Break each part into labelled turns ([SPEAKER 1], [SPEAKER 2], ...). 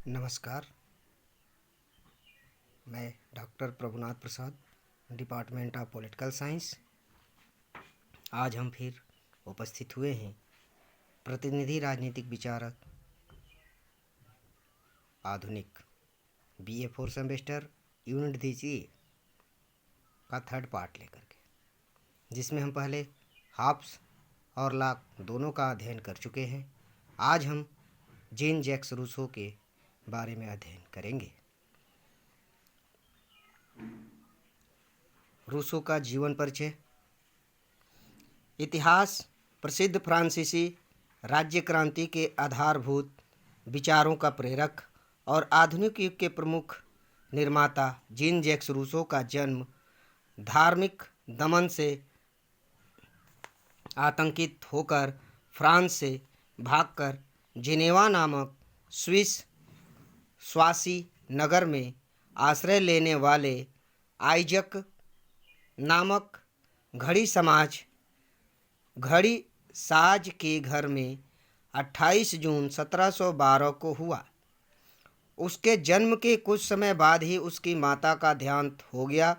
[SPEAKER 1] नमस्कार। मैं doctor Prabhunath Prasad, department of political science. आज हम फिर उपस्थित हुए हैं प्रतिनिधि राजनीतिक विचारक आधुनिक बीए 4 सेमेस्टर यूनिट दीजिए का थर्ड पार्ट लेकर के, जिसमें हम पहले हाब्स और लॉक दोनों का अध्ययन कर चुके हैं। आज हम जीन जैक्स रूसो के बारे में अध्ययन करेंगे। रूसो का जीवन परिचय। इतिहास। प्रसिद्ध फ्रांसीसी राज्य क्रांति के आधारभूत विचारों का प्रेरक और आधुनिक युग के प्रमुख निर्माता जीन जैक्स रूसो का जन्म धार्मिक दमन से आतंकित होकर फ्रांस से भागकर जिनेवा नामक स्विस स्वासी नगर में आश्रय लेने वाले आइजक नामक घड़ी साज के घर में 28 जून 1712 को हुआ। उसके जन्म के कुछ समय बाद ही उसकी माता का देहांत हो गया।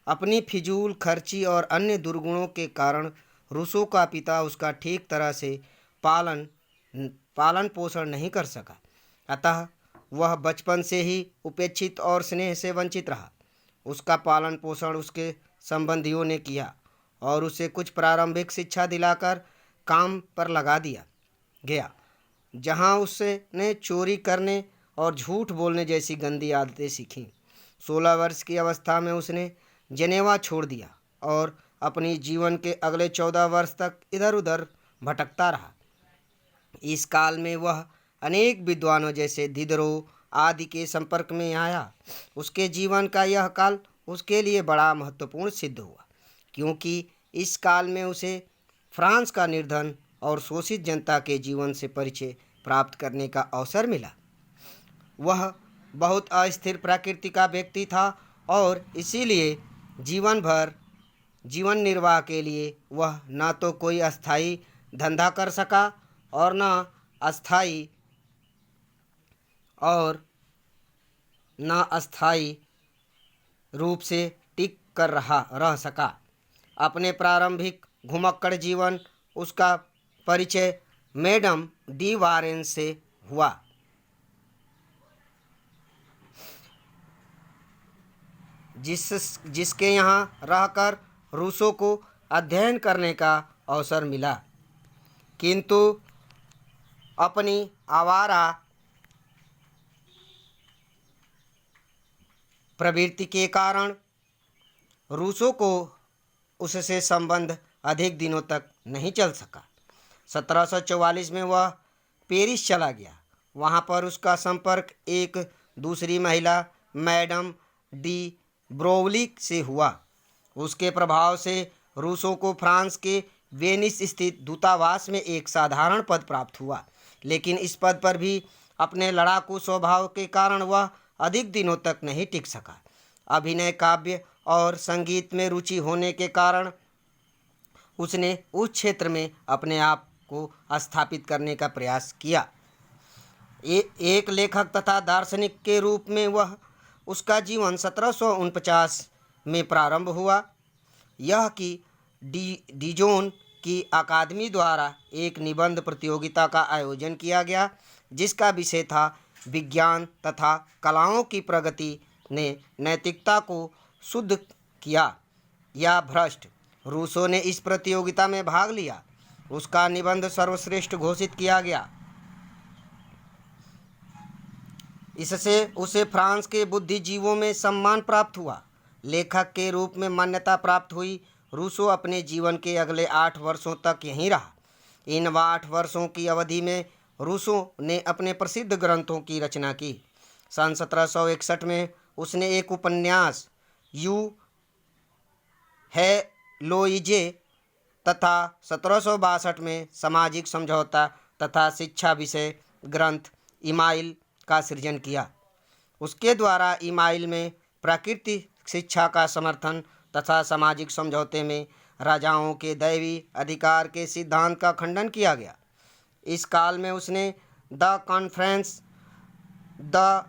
[SPEAKER 1] अपनी फिजूल खर्ची और अन्य दुर्गुणों के कारण रूसो का पिता उसका ठीक तरह से पालन पोषण नहीं कर सका, अतः वह बचपन से ही उपेक्षित और स्नेह से वंचित रहा। उसका पालन पोषण उसके संबंधियों ने किया और उसे कुछ प्रारंभिक शिक्षा दिलाकर काम पर लगा दिया गया, जहां उसने चोरी करने और झूठ बोलने जैसी गंदी आदतें सीखीं। 16 वर्ष की अवस्था में उसने जेनेवा छोड़ दिया और अपनी जीवन के अगले 14 वर्ष तक इधर उधर भटकता रहा। इस काल में वह अनेक विद्वानों जैसे दिदरो आदि के संपर्क में आया। उसके जीवन का यह काल उसके लिए बड़ा महत्वपूर्ण सिद्ध हुआ, क्योंकि इस काल में उसे फ्रांस का निर्धन और शोषित जनता के जीवन से परिचय प्राप्त करने का अवसर मिला। वह बहुत अस्थिर प्रकृति का व्यक्ति था और इसीलिए जीवन निर्वाह के लिए वह न तो कोई अस्थायी धंधा कर सका और न अस्थायी रूप से टिक कर रह सका। अपने प्रारंभिक घुमक्कड़ जीवन उसका परिचय मैडम डी वारेन से हुआ, जिसके यहाँ रहकर रूसो को अध्ययन करने का अवसर मिला, किंतु अपनी आवारा प्रवृत्ति के कारण रूसो को उससे संबंध अधिक दिनों तक नहीं चल सका। 1744 में वह पेरिस चला गया। वहाँ पर उसका संपर्क एक दूसरी महिला मैडम डी ब्रोवलिक से हुआ। उसके प्रभाव से रूसो को फ्रांस के वेनिस स्थित दूतावास में एक साधारण पद प्राप्त हुआ, लेकिन इस पद पर भी अपने लड़ाकू स्वभाव के कारण वह अधिक दिनों तक नहीं टिक सका। अभिनय, काव्य और संगीत में रुचि होने के कारण उसने उस क्षेत्र में अपने आप को स्थापित करने का प्रयास किया। एक लेखक तथा दार्शनिक के रूप में उसका जीवन 1749 में प्रारंभ हुआ। यह कि डिजोन की अकादमी द्वारा एक निबंध प्रतियोगिता का आयोजन किया गया, जिसका विषय था विज्ञान तथा कलाओं की प्रगति ने नैतिकता को शुद्ध किया या भ्रष्ट। रूसो ने इस प्रतियोगिता में भाग लिया। उसका निबंध सर्वश्रेष्ठ घोषित किया गया। इससे उसे फ्रांस के बुद्धिजीवों में सम्मान प्राप्त हुआ। लेखक के रूप में मान्यता प्राप्त हुई। रूसो अपने जीवन के अगले 8 वर्षों तक यहीं रहा। इन 8 वर्षों की अवधि में रूसो ने अपने प्रसिद्ध ग्रंथों की रचना की। सन 1761 में उसने एक उपन्यास यू है लोइजे तथा 1762 में सामाजिक समझौता तथा शिक्षा विषय ग्रंथ इमाइल का सृजन किया। उसके द्वारा इमाइल में प्राकृतिक शिक्षा का समर्थन तथा सामाजिक समझौते में राजाओं के दैवी अधिकार के सिद्धांत का खंडन किया गया। इस काल में उसने the the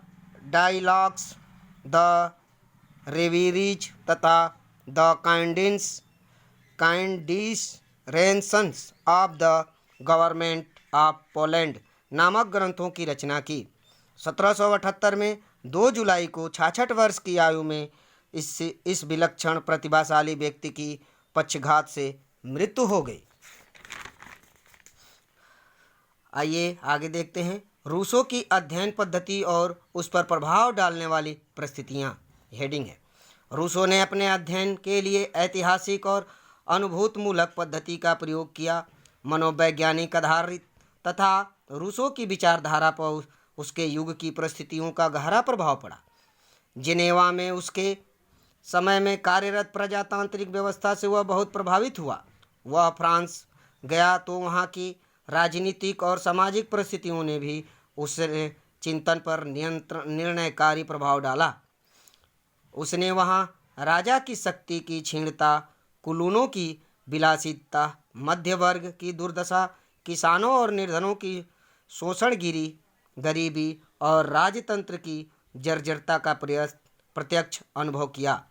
[SPEAKER 1] dialogues, the reveries तथा the considerations of the government of Poland नामक ग्रंथों की रचना की। 1778 में 2 जुलाई को 66 वर्ष की आयु में इस विलक्षण प्रतिभाशाली व्यक्ति की पक्षघात से मृत्यु हो गई। आइए आगे देखते हैं रूसों की अध्ययन पद्धति और उस पर प्रभाव डालने वाली परिस्थितियाँ। हेडिंग है, रूसों ने अपने अध्ययन के लिए ऐतिहासिक और अनुभूतमूलक पद्धति का प्रयोग किया। मनोवैज्ञानिक आधारित तथा रूसों की विचारधारा पर उसके युग की परिस्थितियों का गहरा प्रभाव पड़ा। जिनेवा में उसके समय में कार्यरत प्रजातांत्रिक व्यवस्था से वह बहुत प्रभावित हुआ। वह फ्रांस गया तो वहाँ की राजनीतिक और सामाजिक परिस्थितियों ने भी उसके चिंतन पर निर्णयकारी प्रभाव डाला। उसने वहाँ राजा की शक्ति की क्षीणता, कुलीनों की विलासिता, मध्य वर्ग की दुर्दशा, किसानों और निर्धनों की शोषणगिरी, गरीबी और राजतंत्र की जर्जरता का प्रत्यक्ष अनुभव किया।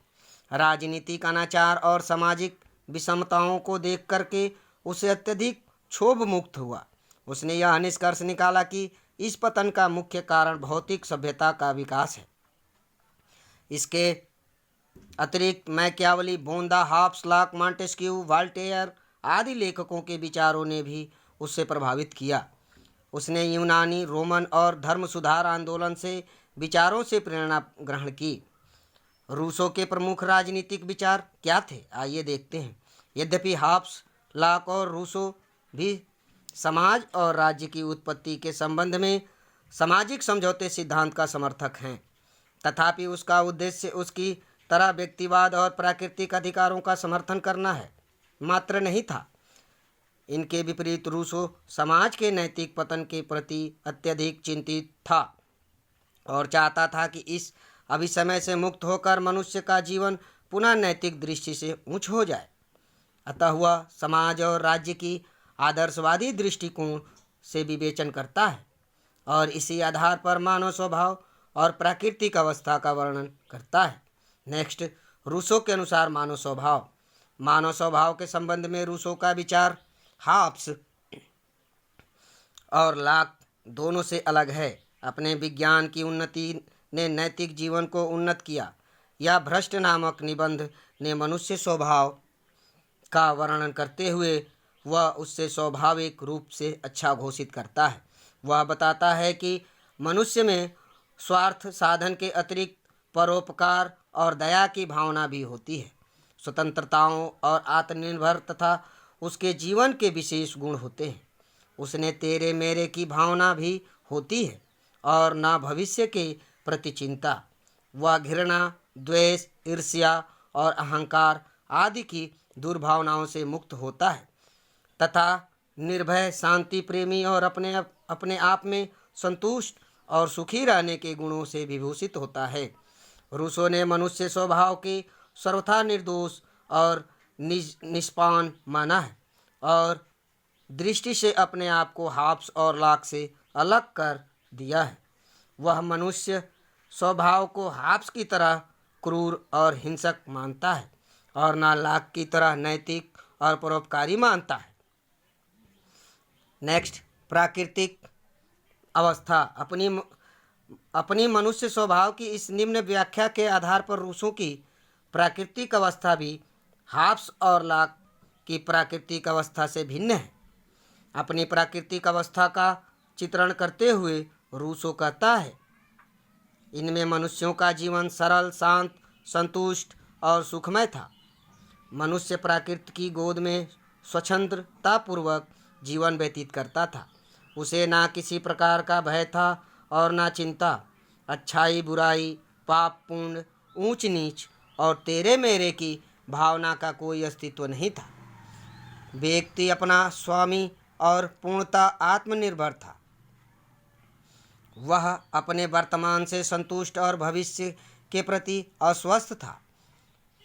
[SPEAKER 1] राजनीतिक अनाचार और सामाजिक विषमताओं को देख करके उसे अत्यधिक क्षोभ मुक्त हुआ। उसने यह निष्कर्ष निकाला कि इस पतन का मुख्य कारण भौतिक सभ्यता का विकास है। इसके अतिरिक्त मैकियावली, बोंदा, हॉब्स, लॉक, मॉन्टेस्क्यू, वॉल्टेयर आदि लेखकों के विचारों ने भी उससे प्रभावित किया। उसने यूनानी, रोमन और धर्म सुधार आंदोलन से विचारों से प्रेरणा ग्रहण की। रूसों के प्रमुख राजनीतिक विचार क्या थे, आइए देखते हैं। यद्यपि हॉब्स, लॉक और रूसो भी समाज और राज्य की उत्पत्ति के संबंध में सामाजिक समझौते सिद्धांत का समर्थक हैं, तथापि उसका उद्देश्य उसकी तरह व्यक्तिवाद और प्राकृतिक अधिकारों का समर्थन करना है मात्र नहीं था। इनके विपरीत रूसो समाज के नैतिक पतन के प्रति अत्यधिक चिंतित था और चाहता था कि इस अभिसमय से मुक्त होकर मनुष्य का जीवन पुनः नैतिक दृष्टि से उच्च हो जाए। अतः वह समाज और राज्य की आदर्शवादी दृष्टिकोण से विवेचन करता है और इसी आधार पर मानव स्वभाव और प्राकृतिक अवस्था का वर्णन करता है। नेक्स्ट, रूसो के अनुसार मानव स्वभाव के संबंध में रूसो का विचार हॉब्स और लॉक दोनों से अलग है। अपने विज्ञान की उन्नति ने नैतिक जीवन को उन्नत किया। यह भ्रष्ट नामक निबंध ने मनुष्य स्वभाव का वर्णन करते हुए वह उससे स्वाभाविक रूप से अच्छा घोषित करता है। वह बताता है कि मनुष्य में स्वार्थ साधन के अतिरिक्त परोपकार और दया की भावना भी होती है। स्वतंत्रताओं और आत्मनिर्भर तथा उसके जीवन के विशेष गुण होते हैं। उसने तेरे मेरे की भावना भी होती है और न भविष्य के प्रति चिंता। वह घृणा, द्वेष, ईर्ष्या और अहंकार आदि की दुर्भावनाओं से मुक्त होता है तथा निर्भय, शांति प्रेमी और अपने आप में संतुष्ट और सुखी रहने के गुणों से विभूषित होता है। रूसो ने मनुष्य स्वभाव के सर्वथा निर्दोष और निष्पान माना है और दृष्टि से अपने आप को हॉब्स और लॉक से अलग कर दिया है। वह मनुष्य स्वभाव को हॉब्स की तरह क्रूर और हिंसक मानता है और ना लॉक की तरह नैतिक और परोपकारी मानता है। नेक्स्ट, प्राकृतिक अवस्था। अपनी मनुष्य स्वभाव की इस निम्न व्याख्या के आधार पर रूसों की प्राकृतिक अवस्था भी हॉब्स और लॉक की प्राकृतिक अवस्था से भिन्न है। अपनी प्राकृतिक अवस्था का चित्रण करते हुए रूसो कहता है, इनमें मनुष्यों का जीवन सरल, शांत, संतुष्ट और सुखमय था। मनुष्य प्रकृति की गोद में स्वतंत्रतापूर्वक जीवन व्यतीत करता था। उसे ना किसी प्रकार का भय था और ना चिंता। अच्छाई, बुराई, पाप, पुण्य, ऊंच नीच और तेरे मेरे की भावना का कोई अस्तित्व नहीं था। व्यक्ति अपना स्वामी और पूर्णतः आत्मनिर्भर था। वह अपने वर्तमान से संतुष्ट और भविष्य के प्रति अस्वस्थ था।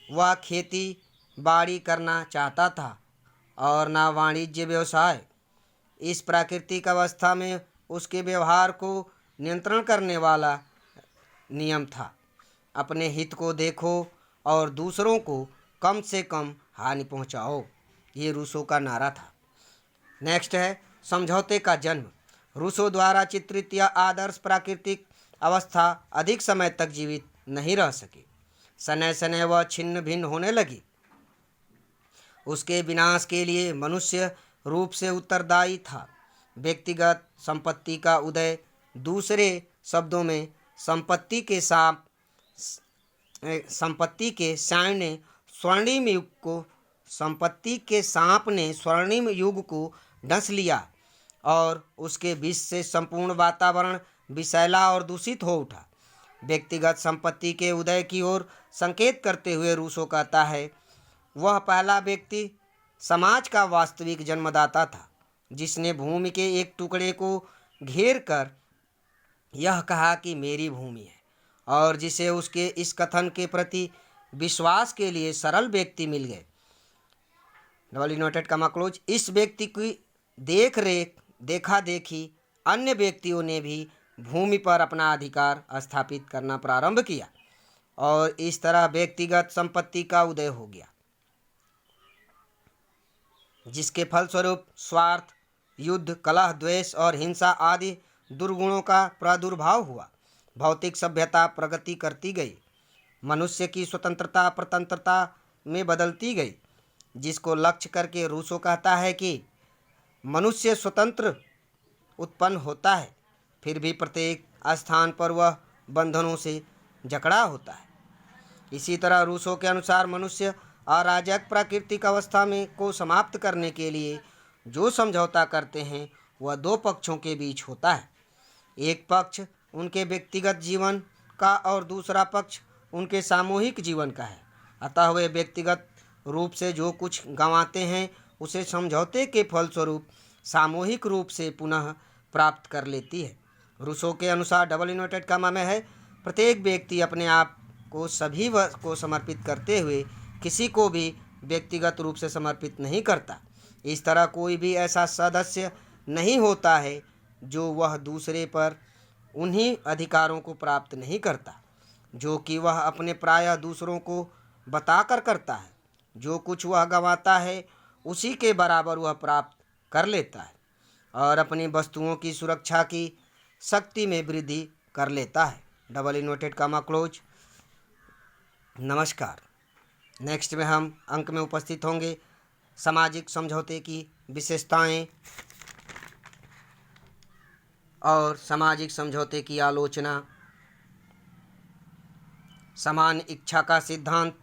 [SPEAKER 1] वह खेती बाड़ी करना चाहता था और न वाणिज्य व्यवसाय। इस प्राकृतिक अवस्था में उसके व्यवहार को नियंत्रण करने वाला नियम था। अपने हित को देखो और दूसरों को कम से कम हानि पहुंचाओ, ये रूसो का नारा था। नेक्स्ट है समझौते का जन्म। रूसो द्वारा चित्रित यह आदर्श प्राकृतिक अवस्था अधिक समय तक जीवित नहीं रह सकी। सने सने वह छिन्न भिन्न होने लगी। उसके विनाश के लिए मनुष्य रूप से उत्तरदायी था। व्यक्तिगत संपत्ति का उदय, दूसरे शब्दों में संपत्ति के सांप ने स्वर्णिम युग को संपत्ति के सांप ने स्वर्णिम युग को डस लिया और उसके विष से संपूर्ण वातावरण विषैला और दूषित हो उठा। व्यक्तिगत संपत्ति के उदय की ओर संकेत करते हुए रूसो कहता है, वह पहला व्यक्ति समाज का वास्तविक जन्मदाता था जिसने भूमि के एक टुकड़े को घेर कर यह कहा कि मेरी भूमि है, और जिसे उसके इस कथन के प्रति विश्वास के लिए सरल व्यक्ति मिल गए। डबल इनवर्टेड कमा क्लोज। इस व्यक्ति की देखा देखी अन्य व्यक्तियों ने भी भूमि पर अपना अधिकार स्थापित करना प्रारंभ किया और इस तरह व्यक्तिगत संपत्ति का उदय हो गया, जिसके फलस्वरूप स्वार्थ, युद्ध, कलह, द्वेष और हिंसा आदि दुर्गुणों का प्रादुर्भाव हुआ। भौतिक सभ्यता प्रगति करती गई, मनुष्य की स्वतंत्रता परतंत्रता में बदलती गई, जिसको लक्ष्य करके रूसो कहता है कि मनुष्य स्वतंत्र उत्पन्न होता है, फिर भी प्रत्येक स्थान पर वह बंधनों से जकड़ा होता है। इसी तरह रूसो के अनुसार मनुष्य अराजक प्राकृतिक अवस्था में को समाप्त करने के लिए जो समझौता करते हैं वह दो पक्षों के बीच होता है। एक पक्ष उनके व्यक्तिगत जीवन का और दूसरा पक्ष उनके सामूहिक जीवन का है। अतः वे व्यक्तिगत रूप से जो कुछ गंवाते हैं उसे समझौते के फलस्वरूप सामूहिक रूप से पुनः प्राप्त कर लेती है। रूसो के अनुसार डबल इनवर्टेड कॉमा में है, प्रत्येक व्यक्ति अपने आप को सभी को समर्पित करते हुए किसी को भी व्यक्तिगत रूप से समर्पित नहीं करता। इस तरह कोई भी ऐसा सदस्य नहीं होता है जो वह दूसरे पर उन्हीं अधिकारों को प्राप्त नहीं करता जो कि वह अपने प्रायः दूसरों को बताकर करता है। जो कुछ वह गंवाता है उसी के बराबर वह प्राप्त कर लेता है और अपनी वस्तुओं की सुरक्षा की शक्ति में वृद्धि कर लेता है। Double inverted comma close. नमस्कार। नेक्स्ट में हम अंक में उपस्थित होंगे सामाजिक समझौते की विशेषताएं और सामाजिक समझौते की आलोचना, समान इच्छा का सिद्धांत,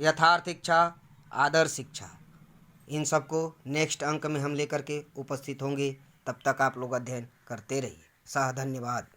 [SPEAKER 1] यथार्थ इच्छा, आदर्श इच्छा, इन सबको नेक्स्ट अंक में हम लेकर के उपस्थित होंगे। तब तक आप लोग अध्ययन करते रहिए। धन्यवाद।